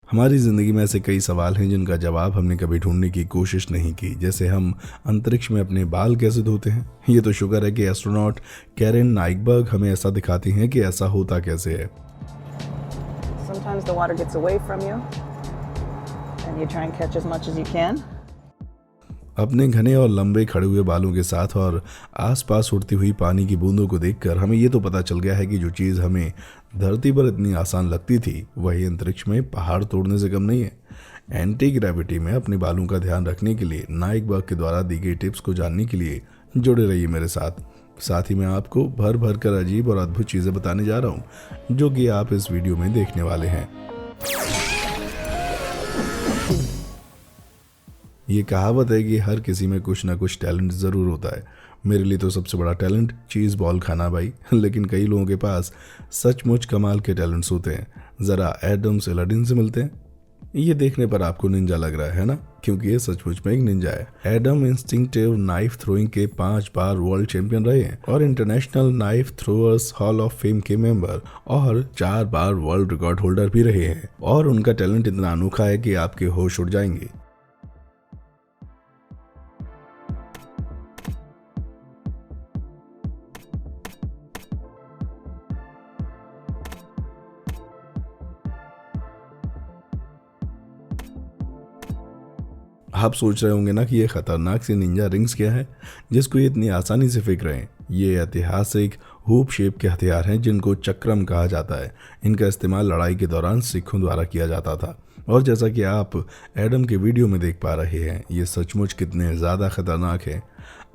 हमारी ज़िंदगी में ऐसे कई सवाल हैं जिनका जवाब हमने कभी ढूंढने की कोशिश नहीं की। जैसे हम अंतरिक्ष में अपने बाल कैसे धोते हैं। ये तो शुक्र है कि एस्ट्रोनॉट कैरेन नाइकबर्ग हमें ऐसा दिखाती हैं कि ऐसा होता कैसे है। Sometimes the water gets away from you and you try and catch as much as you can. अपने घने और लंबे खड़े हुए बालों के साथ और आसपास उड़ती हुई पानी की बूंदों को देखकर हमें ये तो पता चल गया है कि जो चीज़ हमें धरती पर इतनी आसान लगती थी वही अंतरिक्ष में पहाड़ तोड़ने से कम नहीं है। एंटी ग्रेविटी में अपने बालों का ध्यान रखने के लिए नाइकबर्ग के द्वारा दी गई टिप्स को जानने के लिए जुड़े रहिए मेरे साथ ही मैं आपको भर भर कर अजीब और अद्भुत चीज़ें बताने जा रहा हूँ जो कि आप इस वीडियो में देखने वाले हैं। ये कहावत है कि हर किसी में कुछ ना कुछ टैलेंट ज़रूर होता है। मेरे लिए तो सबसे बड़ा टैलेंट चीज़ बॉल खाना भाई। लेकिन कई लोगों के पास सचमुच कमाल के टैलेंट्स होते हैं। ज़रा एडम से अलादीन से मिलते हैं। ये देखने पर आपको निंजा लग रहा है ना, क्योंकि ये सचमुच में एक निंजा है। एडम इंस्टिंक्टिव नाइफ थ्रोइंग के 5 बार वर्ल्ड चैंपियन रहे हैं और international knife throwers hall of fame के मेंबर और 4 बार वर्ल्ड रिकॉर्ड होल्डर भी रहे हैं। और उनका टैलेंट इतना अनोखा है कि आपके होश उड़ जाएंगे। आप सोच रहे होंगे ना कि ये खतरनाक सी निंजा रिंग्स क्या है जिसको ये इतनी आसानी से फेंक रहे हैं। ये ऐतिहासिक हुप शेप के हथियार हैं जिनको चक्रम कहा जाता है। इनका इस्तेमाल लड़ाई के दौरान सिखों द्वारा किया जाता था और जैसा कि आप एडम के वीडियो में देख पा रहे हैं ये सचमुच कितने ज़्यादा खतरनाक है।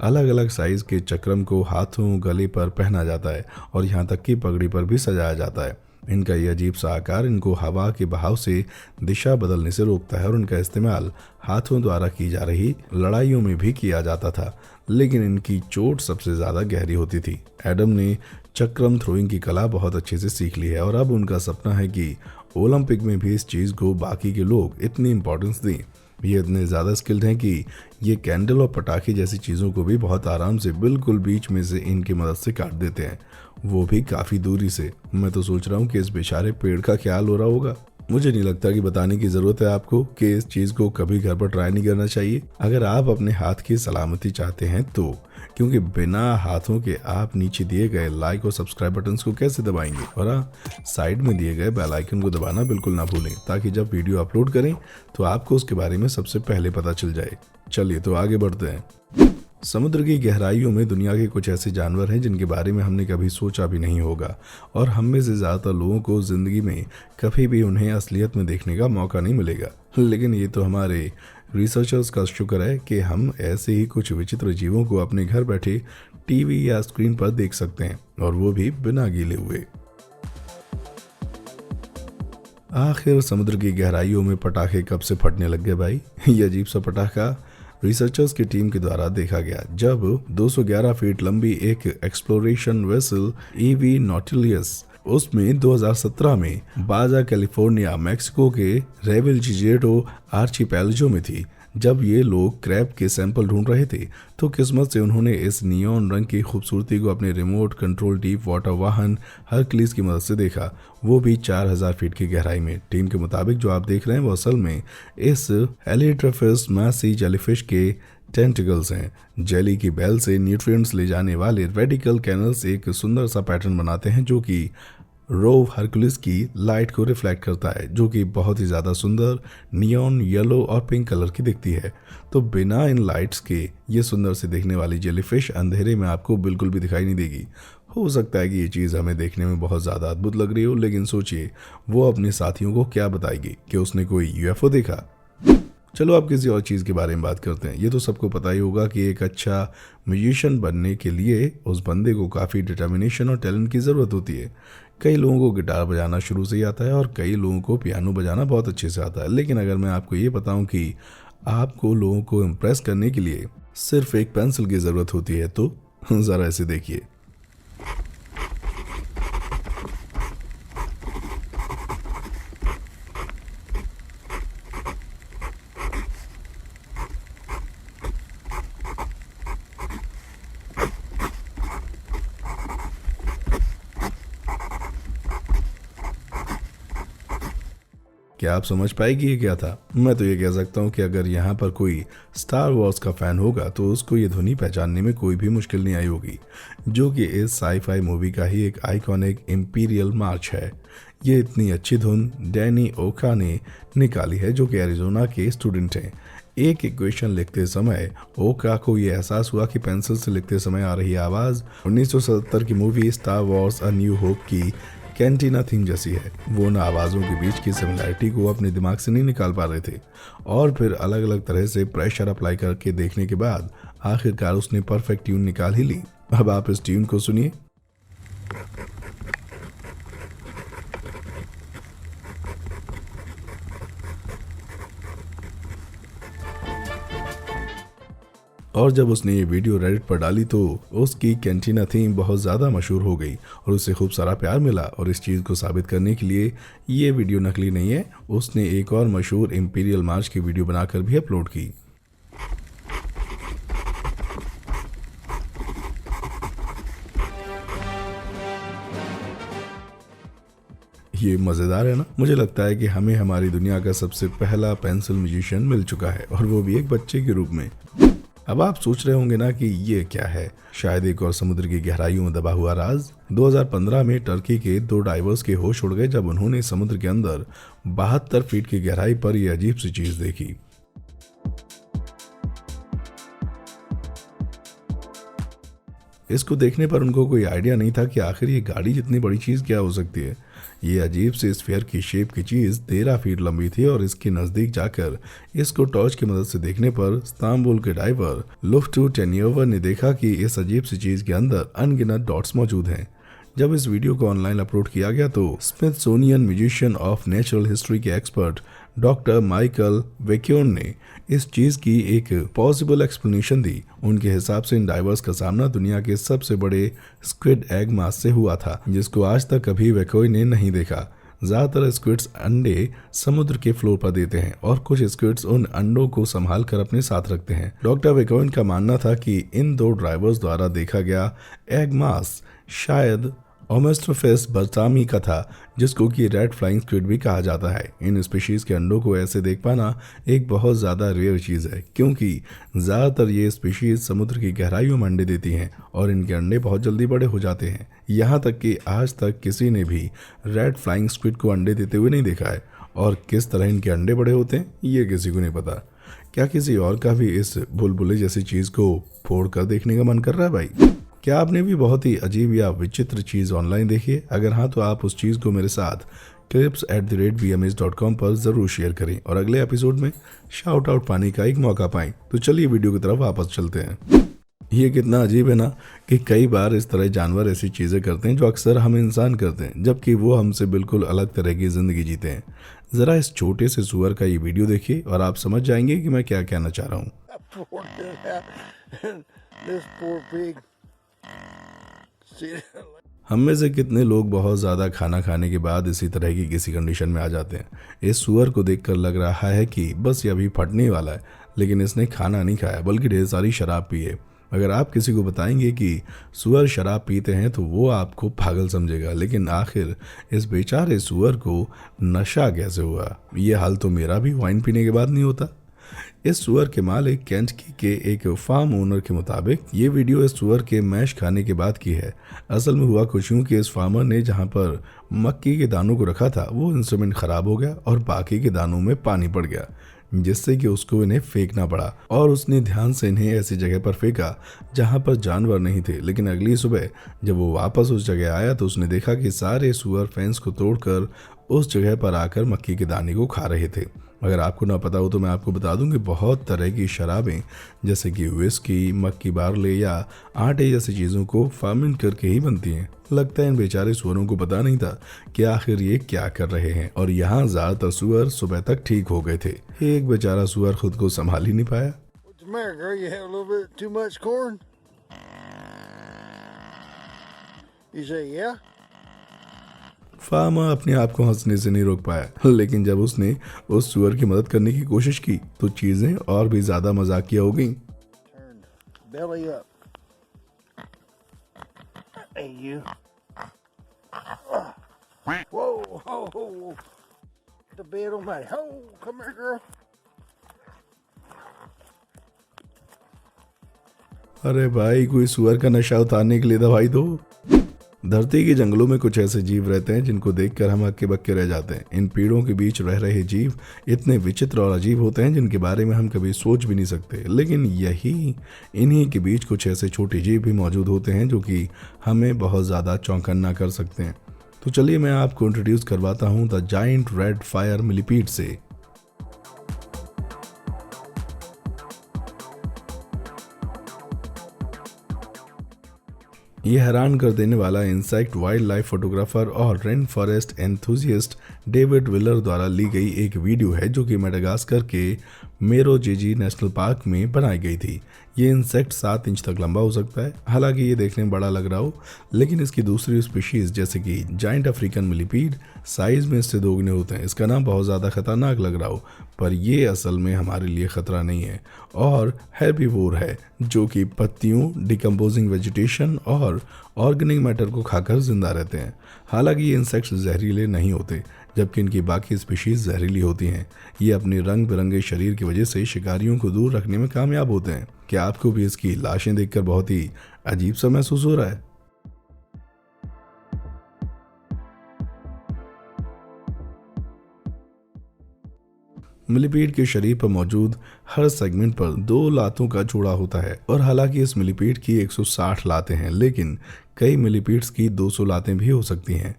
अलग अलग साइज के चक्रम को हाथों गले पर पहना जाता है और यहाँ तक कि पगड़ी पर भी सजाया जाता है। इनका ये अजीब सा आकार इनको हवा के बहाव से दिशा बदलने से रोकता है और उनका इस्तेमाल हाथों द्वारा की जा रही लड़ाइयों में भी किया जाता था। लेकिन इनकी चोट सबसे ज़्यादा गहरी होती थी। एडम ने चक्रम थ्रोइंग की कला बहुत अच्छे से सीख ली है और अब उनका सपना है कि ओलंपिक में भी इस चीज़ को बाकी के लोग इतनी इम्पोर्टेंस दें। ये इतने ज़्यादा स्किल्ड हैं कि ये कैंडल और पटाखे जैसी चीज़ों को भी बहुत आराम से बिल्कुल बीच में से इनकी मदद से काट देते हैं, वो भी काफ़ी दूरी से। मैं तो सोच रहा हूँ कि इस बेचारे पेड़ का ख्याल हो रहा होगा। मुझे नहीं लगता कि बताने की ज़रूरत है आपको कि इस चीज़ को कभी घर पर ट्राई नहीं करना चाहिए अगर आप अपने हाथ की सलामती चाहते हैं तो, क्योंकि बिना हाथों के आप नीचे दिए गए लाइक और सब्सक्राइब बटन्स को कैसे दबाएंगे। और हाँ, साइड में दिए गए बेल आइकन को दबाना बिल्कुल ना भूलें ताकि जब वीडियो अपलोड करें तो आपको उसके बारे में सबसे पहले पता चल जाए। चलिए तो आगे बढ़ते हैं। समुद्र की गहराइयों में दुनिया के कुछ ऐसे जानवर हैं जिनके बारे में हमने कभी सोचा भी नहीं होगा और हम में से ज़्यादातर लोगों को ज़िंदगी में कभी भी उन्हें असलियत में देखने का मौका नहीं मिलेगा। लेकिन ये तो हमारे रिसर्चर्स का शुक्र है कि हम ऐसे ही कुछ विचित्र जीवों को अपने घर बैठे टीवी या स्क्रीन पर देख सकते हैं और वो भी बिना गीले हुए। आखिर समुद्र की गहराइयों में पटाखे कब से फटने लग गए भाई। ये अजीब सा पटाखा रिसर्चर्स की टीम के द्वारा देखा गया जब 211 फीट लंबी एक एक्सप्लोरेशन वेसल ईवी नॉटिलियस उसमें 2017 में बाजा कैलिफोर्निया मैक्सिको के रेविलजिजेटो आर्चिपेलजो में थी। जब ये लोग क्रैब के सैंपल ढूंढ रहे थे तो किस्मत से उन्होंने इस नियॉन रंग की खूबसूरती को अपने रिमोट कंट्रोल डीप वाटर वाहन हरक्यूलिस की मदद से देखा, वो भी 4000 फीट की गहराई में। टीम के मुताबिक जो आप देख रहे हैं वो असल में इस हेलिट्रोफिस मासी जेलीफिश के टेंटिकल्स हैं। जेली की बेल से न्यूट्रिएंट्स ले जाने वाले रेडिकल कैनल्स एक सुंदर सा पैटर्न बनाते हैं जो कि रोव हरक्यूलिस की लाइट को रिफ्लेक्ट करता है, जो कि बहुत ही ज़्यादा सुंदर नियॉन येलो और पिंक कलर की दिखती है। तो बिना इन लाइट्स के ये सुंदर से दिखने वाली जेलीफिश अंधेरे में आपको बिल्कुल भी दिखाई नहीं देगी। हो सकता है कि ये चीज़ हमें देखने में बहुत ज़्यादा अद्भुत लग रही हो, लेकिन सोचिए वो अपने साथियों को क्या बताएगी कि उसने कोई यूएफओ देखा। चलो अब किसी और चीज़ के बारे में बात करते हैं। ये तो सबको पता ही होगा कि एक अच्छा म्यूजिशियन बनने के लिए उस बंदे को काफ़ी डिटर्मिनेशन और टैलेंट की ज़रूरत होती है। कई लोगों को गिटार बजाना शुरू से ही आता है और कई लोगों को पियानो बजाना बहुत अच्छे से आता है। लेकिन अगर मैं आपको ये बताऊं कि आपको लोगों को इम्प्रेस करने के लिए सिर्फ एक पेंसिल की ज़रूरत होती है तो ज़रा ऐसे देखिए। क्या आप समझ पाएगी ये क्या था? मैं तो ये कह सकता हूँ कि अगर यहाँ पर कोई स्टार वॉर्स का फैन होगा तो उसको ये ध्वनि पहचानने में कोई भी मुश्किल नहीं आई होगी, जो कि इस साई-फाई मूवी का ही एक आइकॉनिक इंपीरियल मार्च है। ये इतनी अच्छी धुन डैनी ओका ने निकाली है, जो कि एरिजोना के स्टूडेंट हैं। एक इक्वेशन लिखते समय ओका को ये एहसास हुआ कि पेंसिल से लिखते समय आ रही आवाज़ 1977 की movie star Wars a new hope की कैंटीना थीम जैसी है। वो उन आवाज़ों के बीच की सिमिलैरिटी को अपने दिमाग से नहीं निकाल पा रहे थे, और फिर अलग अलग तरह से प्रेशर अप्लाई करके देखने के बाद आखिरकार उसने परफेक्ट ट्यून निकाल ही ली। अब आप इस ट्यून को सुनिए। और जब उसने ये वीडियो रेडिट पर डाली तो उसकी कैंटीना थीम बहुत ज़्यादा मशहूर हो गई और उसे खूब सारा प्यार मिला। और इस चीज़ को साबित करने के लिए ये वीडियो नकली नहीं है, उसने एक और मशहूर इंपीरियल मार्च की वीडियो बनाकर भी अपलोड की। ये मज़ेदार है ना? मुझे लगता है कि हमें हमारी दुनिया का सबसे पहला पेंसिल म्यूजिशियन मिल चुका है, और वो भी एक बच्चे के रूप में। अब आप सोच रहे होंगे ना कि ये क्या है? शायद एक और समुद्र की गहराइयों में दबा हुआ राज। 2015 में टर्की के 2 डाइवर्स के होश उड़ गए जब उन्होंने समुद्र के अंदर 72 फीट की गहराई पर यह अजीब सी चीज देखी। इसको देखने पर उनको कोई आइडिया नहीं था कि आखिर ये गाड़ी जितनी बड़ी चीज क्या हो सकती है। ये अजीब सी स्फीयर की शेप की चीज 13 फीट लंबी थी, और इसके नजदीक जाकर इसको टॉर्च की मदद से देखने पर इस्तांबुल के डाइवर लुफ्टुटेनियोवर ने देखा कि इस अजीब सी चीज के अंदर अनगिनत डॉट्स मौजूद हैं। जब इस वीडियो को ऑनलाइन अपलोड किया गया तो Smithsonian musician of natural history के एक्सपर्ट डॉक्टर माइकल वेक्योन ने इस चीज की एक पॉसिबल एक्सप्लेनेशन दी। उनके हिसाब से इन डाइवर्स का सामना दुनिया के सबसे बड़े स्क्विड एग मास से हुआ था, जिसको आज तक कभी वेक्योन ने नहीं देखा। ज्यादातर स्क्विड्स अंडे समुद्र के फ्लोर पर देते हैं, और कुछ स्क्विड्स उन अंडों को संभाल कर अपने साथ रखते हैं। डॉक्टर वेक्योन का मानना था कि इन 2 ड्राइवर्स द्वारा देखा गया एग मास शायद ओमेस्ट्रोफेस बर्तामी का था, जिसको कि रेड फ्लाइंग स्क्विड भी कहा जाता है। इन स्पीशीज के अंडों को ऐसे देख पाना एक बहुत ज़्यादा रेयर चीज़ है, क्योंकि ज़्यादातर ये स्पीशीज समुद्र की गहराइयों में अंडे देती हैं, और इनके अंडे बहुत जल्दी बड़े हो जाते हैं। यहाँ तक कि आज तक किसी ने भी रेड फ्लाइंग स्क्विड को अंडे देते हुए नहीं देखा है, और किस तरह इनके अंडे बड़े होते हैं ये किसी को नहीं पता। क्या किसी और का भी इस बुलबुले जैसी चीज़ को फोड़ कर देखने का मन कर रहा है भाई? क्या आपने भी बहुत ही अजीब या विचित्र चीज़ ऑनलाइन देखी है? अगर हाँ तो आप उस चीज़ को मेरे साथ clips@bms.com पर ज़रूर शेयर करें, और अगले एपिसोड में शाउट आउट पाने का एक मौका पाएं। तो चलिए वीडियो की तरफ वापस चलते हैं। ये कितना अजीब है ना कि कई बार इस तरह जानवर ऐसी चीज़ें करते हैं जो अक्सर हम इंसान करते हैं, जबकि वो हमसे बिल्कुल अलग तरह की ज़िंदगी जीते हैं। ज़रा इस छोटे से सुअर का ये वीडियो देखिए और आप समझ जाएंगे कि मैं क्या कहना चाह रहा हूँ। हम में से कितने लोग बहुत ज़्यादा खाना खाने के बाद इसी तरह की किसी कंडीशन में आ जाते हैं। इस सुअर को देखकर लग रहा है कि बस ये अभी फटने वाला है, लेकिन इसने खाना नहीं खाया बल्कि ढेर सारी शराब पी है। अगर आप किसी को बताएंगे कि सुअर शराब पीते हैं तो वो आपको पागल समझेगा, लेकिन आखिर इस बेचारे सुअर को नशा कैसे हुआ? ये हाल तो मेरा भी वाइन पीने के बाद नहीं होता। इस सुअर के मालिक केंटकी के एक फार्म ओनर के मुताबिक ये वीडियो इस सुअर के मैश खाने के बाद की है। असल में हुआ कुछ यूं कि इस फार्मर ने जहां पर मक्की के दानों को रखा था वो इंस्ट्रूमेंट खराब हो गया और बाकी के दानों में पानी पड़ गया, जिससे कि उसको इन्हें फेंकना पड़ा। और उसने ध्यान से इन्हें ऐसी जगह पर फेंका जहां पर जानवर नहीं थे। लेकिन अगली सुबह जब वो वापस उस जगह आया तो उसने देखा कि सारे सुअर फेंस को तोड़कर उस जगह पर आकर मक्की के दाने को खा रहे थे। अगर आपको ना पता हो तो मैं आपको बता दूं कि बहुत तरह की शराबें जैसे कि विस्की, मक्की बार्ले या आटे जैसी चीज़ों को फर्मेंट करके ही बनती हैं। लगता है इन बेचारे सुअरों को पता नहीं था कि आखिर ये क्या कर रहे हैं, और यहाँ ज़्यादातर सुअर सुबह तक ठीक हो गए थे। एक बेचारा सुअर खुद को संभाल ही नहीं पाया। फार्मर अपने आप को हंसने से नहीं रोक पाया, लेकिन जब उसने उस सुअर की मदद करने की कोशिश की तो चीजें और भी ज्यादा मजाकिया हो गईं। the bed on my. Oh, come here, girl. अरे भाई कोई सुअर का नशा उतारने के लिए दवाई दो। धरती के जंगलों में कुछ ऐसे जीव रहते हैं जिनको देखकर हम हक्के बक्के रह जाते हैं। इन पेड़ों के बीच रह रहे जीव इतने विचित्र और अजीब होते हैं जिनके बारे में हम कभी सोच भी नहीं सकते। लेकिन इन्हीं के बीच कुछ ऐसे छोटे जीव भी मौजूद होते हैं जो कि हमें बहुत ज़्यादा चौंकन्ना कर सकते हैं। तो चलिए मैं आपको इंट्रोड्यूस करवाता हूँ the giant red fire millipede से। ये हैरान कर देने वाला इंसेक्ट वाइल्ड लाइफ फोटोग्राफर और rain forest enthusiast David wheeler द्वारा ली गई एक वीडियो है जो कि मेडागास्कर के मेरोजेजी नेशनल पार्क में बनाई गई थी। ये इंसेक्ट 7 इंच तक लंबा हो सकता है। हालांकि ये देखने में बड़ा लग रहा हो, लेकिन इसकी दूसरी स्पीशीज जैसे कि जाइंट अफ्रीकन मिलीपीड साइज में इससे दोगुने होते हैं। इसका नाम बहुत ज़्यादा खतरनाक लग रहा हो, पर ये असल में हमारे लिए खतरा नहीं है और हेर्बीवोर है जो कि पत्तियों, डिकम्पोजिंग वेजिटेशन और ऑर्गेनिक मैटर को खाकर जिंदा रहते हैं। हालांकि ये इंसेक्ट्स जहरीले नहीं होते, जबकि इनकी बाकी स्पीशीज जहरीली होती हैं। ये अपने रंग बिरंगे शरीर की वजह से शिकारियों को दूर रखने में कामयाब होते हैं। क्या आपको भी इसकी लाशें देखकर बहुत ही अजीब सा महसूस हो रहा है? मिलीपीड के शरीर पर मौजूद हर सेगमेंट पर 2 लातों का जोड़ा होता है और हालांकि इस मिलीपीड की 160 लातें हैं, लेकिन कई मिलीपीड्स की 200 लातें भी हो सकती हैं।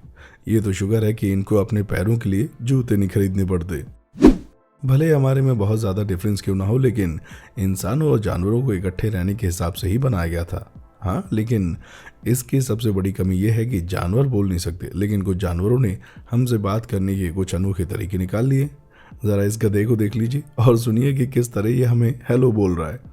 ये तो शुगर है कि इनको अपने पैरों के लिए जूते नहीं खरीदने पड़ते। भले हमारे में बहुत ज़्यादा डिफरेंस क्यों ना हो, लेकिन इंसानों और जानवरों को इकट्ठे रहने के हिसाब से ही बनाया गया था। हाँ, लेकिन इसकी सबसे बड़ी कमी यह है कि जानवर बोल नहीं सकते, लेकिन कुछ जानवरों ने हमसे बात करने के कुछ अनोखे तरीके निकाल लिए। ज़रा इस गधे को देख लीजिए और सुनिए कि किस तरह ये हमें हेलो बोल रहा है।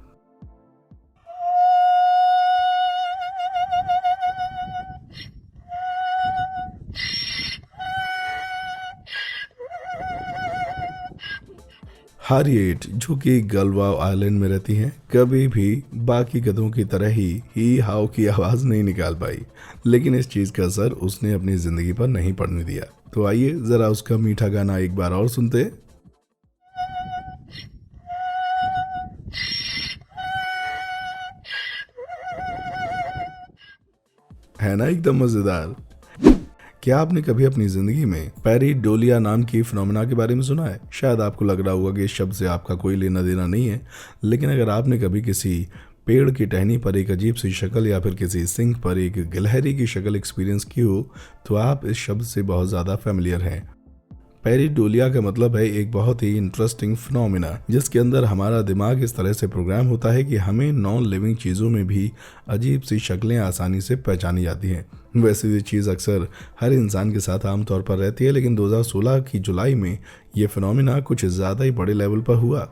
हारिएट, जो कि गलवा आइलैंड में रहती हैं, कभी भी बाकी गधों की तरह ही हाव की आवाज़ नहीं निकाल पाई, लेकिन इस चीज़ का असर उसने अपनी ज़िंदगी पर नहीं पड़ने दिया। तो आइए ज़रा उसका मीठा गाना एक बार और सुनते हैं। है ना एकदम मज़ेदार। क्या आपने कभी अपनी जिंदगी में पेरिडोलिया नाम की फिनोमेना के बारे में सुना है? शायद आपको लग रहा होगा कि इस शब्द से आपका कोई लेना देना नहीं है, लेकिन अगर आपने कभी किसी पेड़ की टहनी पर एक अजीब सी शक्ल या फिर किसी सिंक पर एक गिलहरी की शक्ल एक्सपीरियंस की हो, तो आप इस शब्द से बहुत ज़्यादा फेमिलियर हैं। पेरिडोलिया का मतलब है एक बहुत ही इंटरेस्टिंग फिनोमेना जिसके अंदर हमारा दिमाग इस तरह से प्रोग्राम होता है कि हमें नॉन लिविंग चीज़ों में भी अजीब सी शक्लें आसानी से पहचानी जाती हैं। वैसे ये चीज़ अक्सर हर इंसान के साथ आमतौर पर रहती है, लेकिन 2016 की जुलाई में ये फिनोमेना कुछ ज़्यादा ही बड़े लेवल पर हुआ।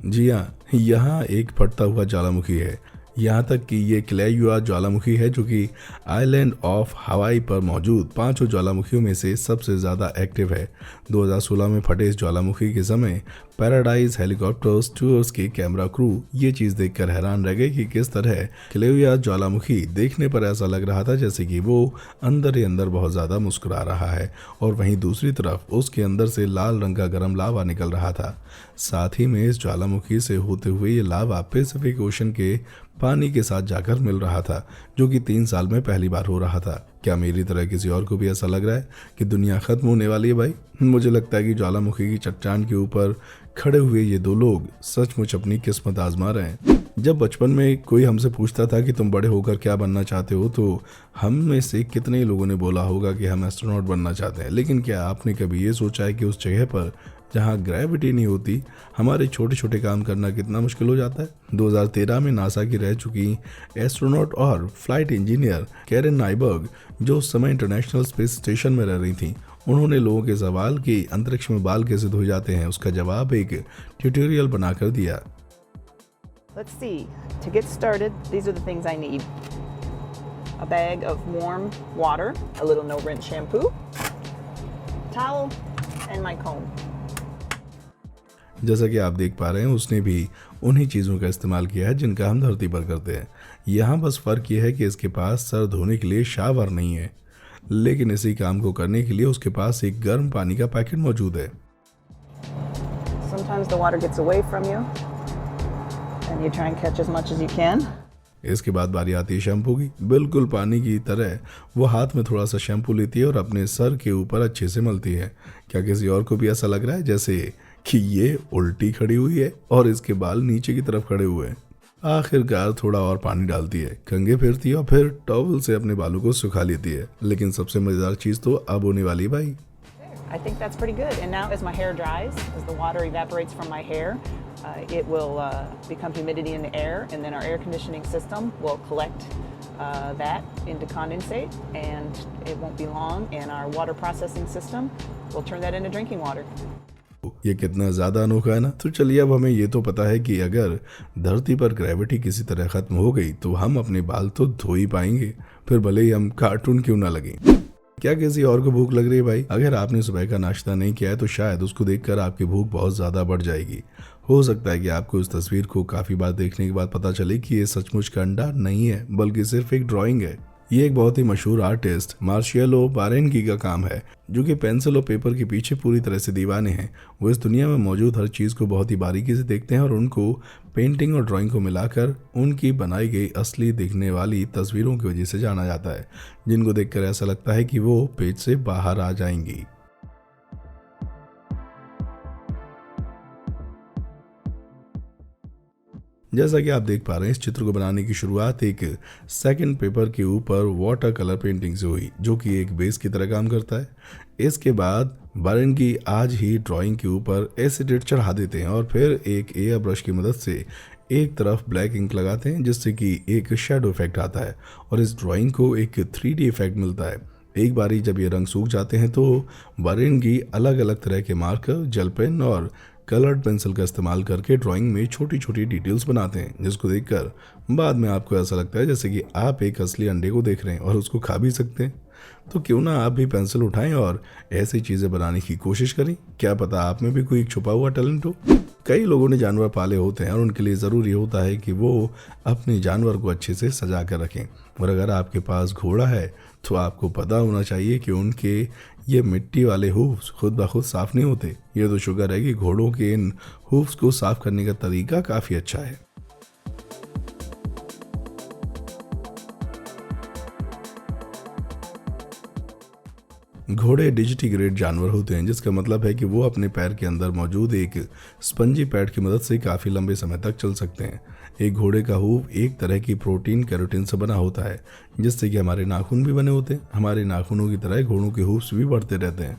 जी हाँ, यहाँ एक फटता हुआ ज्वालामुखी है। यहाँ तक कि ये किलेयुआ ज्वालामुखी है जो कि आइलैंड ऑफ हवाई पर मौजूद 5 ज्वालामुखियों में से सबसे ज़्यादा एक्टिव है। 2016 में फटे इस ज्वालामुखी के समय पैराडाइज हेलीकॉप्टर्स टूर्स के कैमरा क्रू ये चीज़ देखकर हैरान रह गए कि किस तरह किलेयुआ ज्वालामुखी देखने पर ऐसा लग रहा था जैसे कि वो अंदर ही अंदर बहुत ज़्यादा मुस्कुरा रहा है और वहीं दूसरी तरफ उसके अंदर से लाल रंग का गर्म लावा निकल रहा था। साथ ही में इस ज्वालामुखी से होते हुए ये लावा पैसिफिक ओशन के पानी के साथ जाकर मिल रहा था, जो कि 3 साल में पहली बार हो रहा था। क्या मेरी तरह किसी और को भी ऐसा लग रहा है कि दुनिया खत्म होने वाली है? भाई मुझे लगता है कि ज्वालामुखी की चट्टान के ऊपर खड़े हुए ये 2 लोग सचमुच अपनी किस्मत आजमा रहे हैं। जब बचपन में कोई हमसे पूछता था कि तुम बड़े होकर क्या बनना चाहते हो, तो हम में से कितने लोगों ने बोला होगा कि हम एस्ट्रोनॉट बनना चाहते हैं। लेकिन क्या आपने कभी ये सोचा है कि उस जगह पर जहाँ ग्रेविटी नहीं होती हमारे छोटे छोटे काम करना कितना मुश्किल हो जाता है? 2013 में नासा की रह चुकी एस्ट्रोनॉट और फ्लाइट इंजीनियर कैरेन नाइबर्ग, जो उस समय इंटरनेशनल स्पेस स्टेशन में रह रही थी, उन्होंने लोगों के सवाल कि अंतरिक्ष में बाल कैसे धोए जाते हैं उसका जवाब एक ट्यूटोरियल बनाकर दिया। Let's see. To get started, these are the things I need. A bag of warm water, a little no-rinse shampoo, towel, and my comb. जैसा कि आप देख पा रहे हैं उसने भी उन्हीं चीज़ों का इस्तेमाल किया है जिनका हम धरती पर करते हैं। यहाँ बस फ़र्क यह है कि इसके पास सर धोने के लिए शावर नहीं है, लेकिन इसी काम को करने के लिए उसके पास एक गर्म पानी का पैकेट मौजूद है। Sometimes the water gets away from you, and you try and catch as much as you can. इसके बाद बारी आती है शैम्पू की। बिल्कुल पानी की तरह वो हाथ में थोड़ा सा शैम्पू लेती है और अपने सर के ऊपर अच्छे से मलती है। क्या किसी और को भी ऐसा लग रहा है जैसे कि ये उल्टी खड़ी हुई है और इसके बाल नीचे की तरफ खड़े हुए हैं? आखिरकार थोड़ा और पानी डालती है, कंघे फेरती है और फिर टॉवल से अपने बालों को सुखा लेती है। लेकिन सबसे मजेदार चीज तो अब होने वाली भाई। I think that's pretty good. And now as my hair dries, as the water evaporates from my hair, it will become humidity in the air, and then our air conditioning system will collect that into condensate, and it won't be long, and our water processing system will turn that into drinking water. ये कितना ज्यादा अनोखा है ना। तो चलिए अब हमें ये तो पता है कि अगर धरती पर ग्रेविटी किसी तरह खत्म हो गई तो हम अपने बाल तो धो ही पाएंगे, फिर भले ही हम कार्टून क्यों ना लगे। क्या किसी और को भूख लग रही है भाई? अगर आपने सुबह का नाश्ता नहीं किया है तो शायद उसको देखकर आपकी भूख बहुत ज्यादा बढ़ जाएगी। हो सकता है कि आपको इस तस्वीर को काफी बार देखने के बाद पता चले कि ये सचमुच का अंडा नहीं है बल्कि सिर्फ एक ड्राइंग है। ये एक बहुत ही मशहूर आर्टिस्ट मार्शियलो बारेनकी का काम है, जो कि पेंसिल और पेपर के पीछे पूरी तरह से दीवाने हैं। वो इस दुनिया में मौजूद हर चीज़ को बहुत ही बारीकी से देखते हैं और उनको पेंटिंग और ड्राइंग को मिलाकर उनकी बनाई गई असली दिखने वाली तस्वीरों की वजह से जाना जाता है, जिनको देखकर ऐसा लगता है कि वो पेज से बाहर आ जाएंगी। जैसा कि आप देख पा रहे हैं इस चित्र को बनाने की शुरुआत एक सेकंड पेपर के ऊपर वाटर कलर पेंटिंग से हुई, जो कि एक बेस की तरह काम करता है। इसके बाद बारेनकी आज ही ड्राइंग के ऊपर एसिड चढ़ा देते हैं और फिर एक एयर ब्रश की मदद से एक तरफ ब्लैक इंक लगाते हैं, जिससे कि एक शेडो इफेक्ट आता है और इस ड्राइंग को एक 3D इफेक्ट मिलता है। एक बारी जब ये रंग सूख जाते हैं तो बारेनकी अलग अलग तरह के मार्कर, जेल पेन और कलर्ड पेंसिल का इस्तेमाल करके ड्राइंग में छोटी छोटी डिटेल्स बनाते हैं, जिसको देखकर बाद में आपको ऐसा लगता है जैसे कि आप एक असली अंडे को देख रहे हैं और उसको खा भी सकते हैं। तो क्यों ना आप भी पेंसिल उठाएं और ऐसी चीज़ें बनाने की कोशिश करें। क्या पता आप में भी कोई एक छुपा हुआ टैलेंट हो। कई लोगों ने जानवर पाले होते हैं और उनके लिए ज़रूरी होता है कि वो अपने जानवर को अच्छे से सजा कर रखें। और अगर आपके पास घोड़ा है तो आपको पता होना चाहिए कि उनके ये मिट्टी वाले हूफ्स खुद ब खुद साफ नहीं होते। ये तो शुक्र है कि घोड़ों के इन हूफ्स को साफ करने का तरीका काफ़ी अच्छा है। घोड़े डिजिटिग्रेड जानवर होते हैं, जिसका मतलब है कि वो अपने पैर के अंदर मौजूद एक स्पंजी पैड की मदद से काफ़ी लंबे समय तक चल सकते हैं। एक घोड़े का हूफ एक तरह की प्रोटीन कैरोटीन से बना होता है, जिससे कि हमारे नाखून भी बने होते हैं। हमारे नाखूनों की तरह घोड़ों के हूफ्स भी बढ़ते रहते हैं,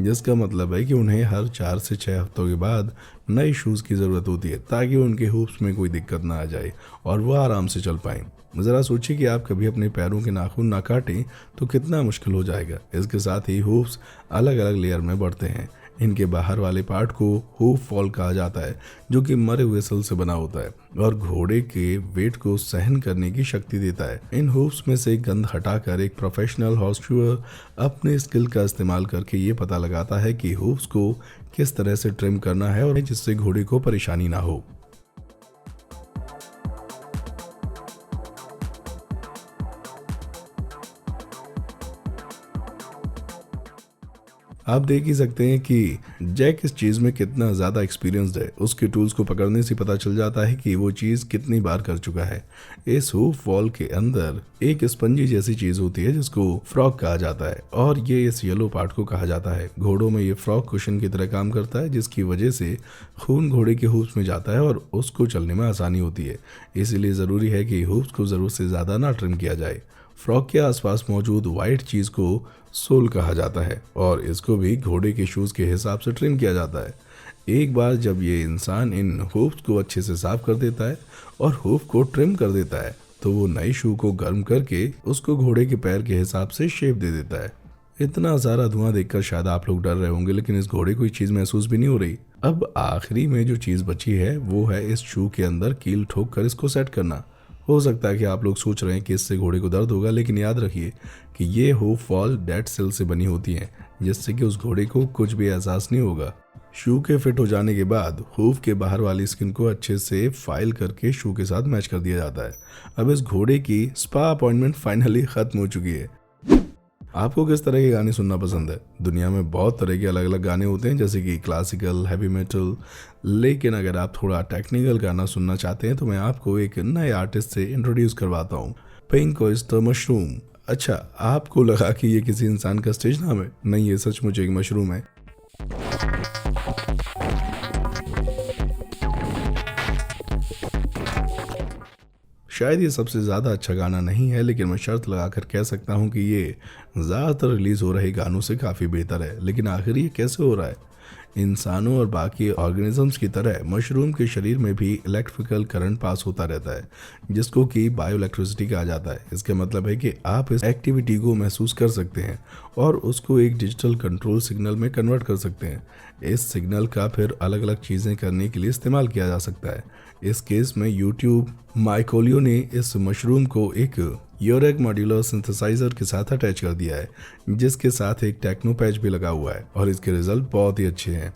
जिसका मतलब है कि उन्हें हर 4 से 6 हफ्तों के बाद नए शूज़ की ज़रूरत होती है, ताकि उनके हूफ्स में कोई दिक्कत ना आ जाए और वह आराम से चल पाएँ। ज़रा सोचिए कि आप कभी अपने पैरों के नाखून ना काटें तो कितना मुश्किल हो जाएगा। इसके साथ ही हूफ्स अलग अलग लेयर में बढ़ते हैं। इनके बाहर वाले पार्ट को हूफ फॉल कहा जाता है, जो कि मरे हुए सेल से बना होता है और घोड़े के वेट को सहन करने की शक्ति देता है। इन हूफ्स में से गंद हटाकर एक प्रोफेशनल हॉर्स शूअर अपने स्किल का इस्तेमाल करके ये पता लगाता है कि हूफ्स को किस तरह से ट्रिम करना है और जिससे घोड़े को परेशानी ना हो। आप देख ही सकते हैं कि जैक इस चीज़ में कितना ज़्यादा एक्सपीरियंस्ड है। उसके टूल्स को पकड़ने से पता चल जाता है कि वो चीज़ कितनी बार कर चुका है। इस हूफ वॉल के अंदर एक स्पंजी जैसी चीज़ होती है जिसको फ्रॉग कहा जाता है और ये इस येलो पार्ट को कहा जाता है। घोड़ों में ये फ्रॉग कुशन की तरह काम करता है, जिसकी वजह से खून घोड़े के हूफ्स में जाता है और उसको चलने में आसानी होती है। इसीलिए ज़रूरी है कि हूफ्स को ज़रूरत से ज़्यादा ना ट्रिम किया जाए। फ्रॉग के आसपास मौजूद वाइट चीज़ को सोल कहा जाता है और इसको भी घोड़े के शूज़ के हिसाब से ट्रिम किया जाता है। एक बार जब ये इंसान इन हूफ्स को अच्छे से साफ कर देता है और हूफ को ट्रिम कर देता है तो वो नए शू को गर्म करके उसको घोड़े के पैर के हिसाब से शेप दे देता है। इतना सारा धुआं देखकर शायद आप लोग डर रहे होंगे, लेकिन इस घोड़े को ये चीज़ महसूस भी नहीं हो रही। अब आखिरी में जो चीज़ बची है वो है इस शू के अंदर कील ठोक कर इसको सेट करना। हो सकता है कि आप लोग सोच रहे हैं कि इससे घोड़े को दर्द होगा, लेकिन याद रखिए कि ये हूफ वॉल डेड सेल से बनी होती हैं, जिससे कि उस घोड़े को कुछ भी एहसास नहीं होगा। शू के फिट हो जाने के बाद हूफ के बाहर वाली स्किन को अच्छे से फाइल करके शू के साथ मैच कर दिया जाता है। अब इस घोड़े की स्पा अपॉइंटमेंट फाइनली खत्म हो चुकी है। आपको किस तरह के गाने सुनना पसंद है? दुनिया में बहुत तरह के अलग अलग गाने होते हैं, जैसे कि क्लासिकल, हैवी मेटल, लेकिन अगर आप थोड़ा टेक्निकल गाना सुनना चाहते हैं तो मैं आपको एक नए आर्टिस्ट से इंट्रोड्यूस करवाता हूँ, पिंक ऑयस्टर मशरूम। अच्छा, आपको लगा कि ये किसी इंसान का स्टेज नाम है? नहीं, ये सचमुच एक मशरूम है। शायद ये सबसे ज़्यादा अच्छा गाना नहीं है, लेकिन मैं शर्त लगाकर कह सकता हूँ कि ये ज़्यादातर रिलीज़ हो रहे गानों से काफ़ी बेहतर है। लेकिन आखिर ये कैसे हो रहा है? इंसानों और बाकी ऑर्गेनिजम्स की तरह मशरूम के शरीर में भी इलेक्ट्रिकल करंट पास होता रहता है, जिसको कि बायो इलेक्ट्रिसिटी कहा जाता है। इसका मतलब है कि आप इस एक्टिविटी को महसूस कर सकते हैं और उसको एक डिजिटल कंट्रोल सिग्नल में कन्वर्ट कर सकते हैं। इस सिग्नल का फिर अलग अलग चीज़ें करने के लिए इस्तेमाल किया जा सकता है। इस केस में यूट्यूब माइकोलियो ने इस मशरूम को एक यूरेक मॉड्यूलर सिंथेसाइजर के साथ अटैच कर दिया है, जिसके साथ एक टेक्नो पैच भी लगा हुआ है और इसके रिजल्ट बहुत ही अच्छे हैं।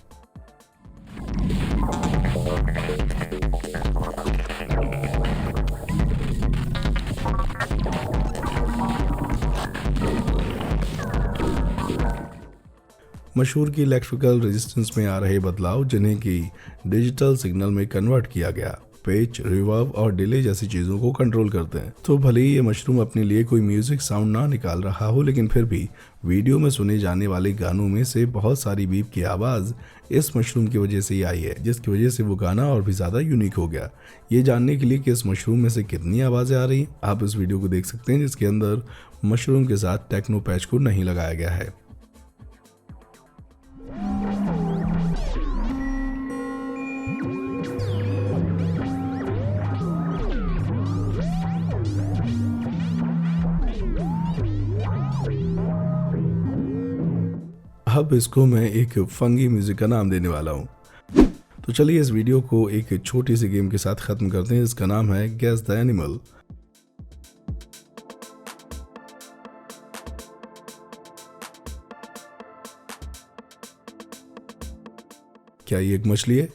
मशहूर की इलेक्ट्रिकल रेजिस्टेंस में आ रहे बदलाव, जिन्हें कि डिजिटल सिग्नल में कन्वर्ट किया गया, पिच, रिवर्ब और डिले जैसी चीज़ों को कंट्रोल करते हैं। तो भले ही ये मशरूम अपने लिए कोई म्यूजिक साउंड ना निकाल रहा हो, लेकिन फिर भी वीडियो में सुने जाने वाले गानों में से बहुत सारी बीप की आवाज़ इस मशरूम की वजह से ही आई है, जिसकी वजह से वो गाना और भी ज़्यादा यूनिक हो गया। ये जानने के लिए कि इस मशरूम में से कितनी आवाज़ें आ रही हैं, आप इस वीडियो को देख सकते हैं, जिसके अंदर मशरूम के साथ टेक्नो पैच को नहीं लगाया गया है। अब इसको मैं एक फंगी म्यूजिक का नाम देने वाला हूँ। तो चलिए इस वीडियो को एक छोटी सी गेम के साथ खत्म करते हैं। इसका नाम है गेस द एनिमल। क्या ये एक मछली है,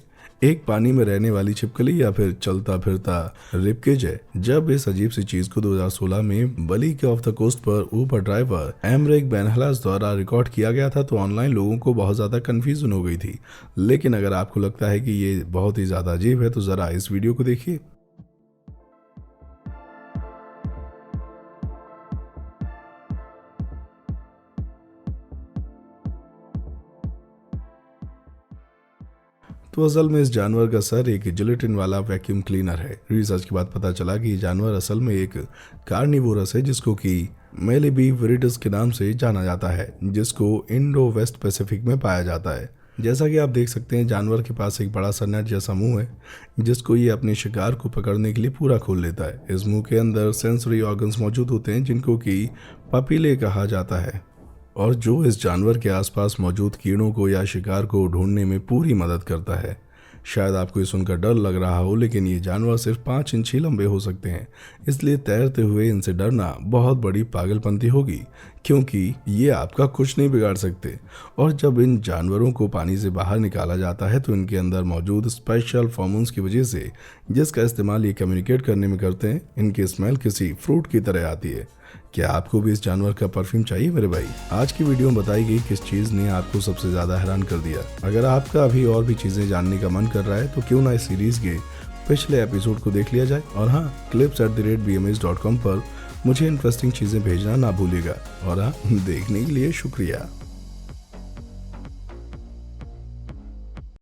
एक पानी में रहने वाली छिपकली, या फिर चलता फिरता रिपकेज है? जब इस अजीब सी चीज को 2016 में बली के ऑफ द कोस्ट पर ऊपर ड्राइवर एमरेक बेनहलास द्वारा रिकॉर्ड किया गया था, तो ऑनलाइन लोगों को बहुत ज्यादा कंफ्यूजन हो गई थी। लेकिन अगर आपको लगता है कि ये बहुत ही ज्यादा अजीब है, तो जरा इस वीडियो को देखिए। तो असल में इस जानवर का सर एक जिलेटिन वाला वैक्यूम क्लीनर है। रिसर्च के बाद पता चला कि ये जानवर असल में एक कार्निवोरस है, जिसको कि मेलेबी विरिडस के नाम से जाना जाता है, जिसको इंडो वेस्ट पैसिफिक में पाया जाता है। जैसा कि आप देख सकते हैं, जानवर के पास एक बड़ा सा नेट जैसा मुंह है, जिसको ये अपने शिकार को पकड़ने के लिए पूरा खोल लेता है। इस मुंह के अंदर सेंसरी ऑर्गन्स मौजूद होते हैं, जिनको कि पपीले कहा जाता है, और जो इस जानवर के आसपास मौजूद कीड़ों को या शिकार को ढूंढने में पूरी मदद करता है। शायद आपको ये सुनकर डर लग रहा हो, लेकिन ये जानवर सिर्फ 5 इंच ही लंबे हो सकते हैं, इसलिए तैरते हुए इनसे डरना बहुत बड़ी पागलपंती होगी, क्योंकि ये आपका कुछ नहीं बिगाड़ सकते। और जब इन जानवरों को पानी से बाहर निकाला जाता है, तो इनके अंदर मौजूद स्पेशल फॉर्मोन्स की वजह से, जिसका इस्तेमाल ये कम्युनिकेट करने में करते हैं, इनकी स्मेल किसी फ्रूट की तरह आती है। क्या आपको भी इस जानवर का परफ्यूम चाहिए मेरे भाई? आज की वीडियो में बताई गई किस चीज़ ने आपको सबसे ज़्यादा हैरान कर दिया? अगर आपका अभी और भी चीज़ें जानने का मन कर रहा है, तो क्यों ना इस सीरीज़ के पिछले एपिसोड को देख लिया जाए। और हाँ, clips@bms.com पर मुझे इंटरेस्टिंग चीज़ें भेजना ना भूलिएगा। और हाँ, देखने के लिए शुक्रिया।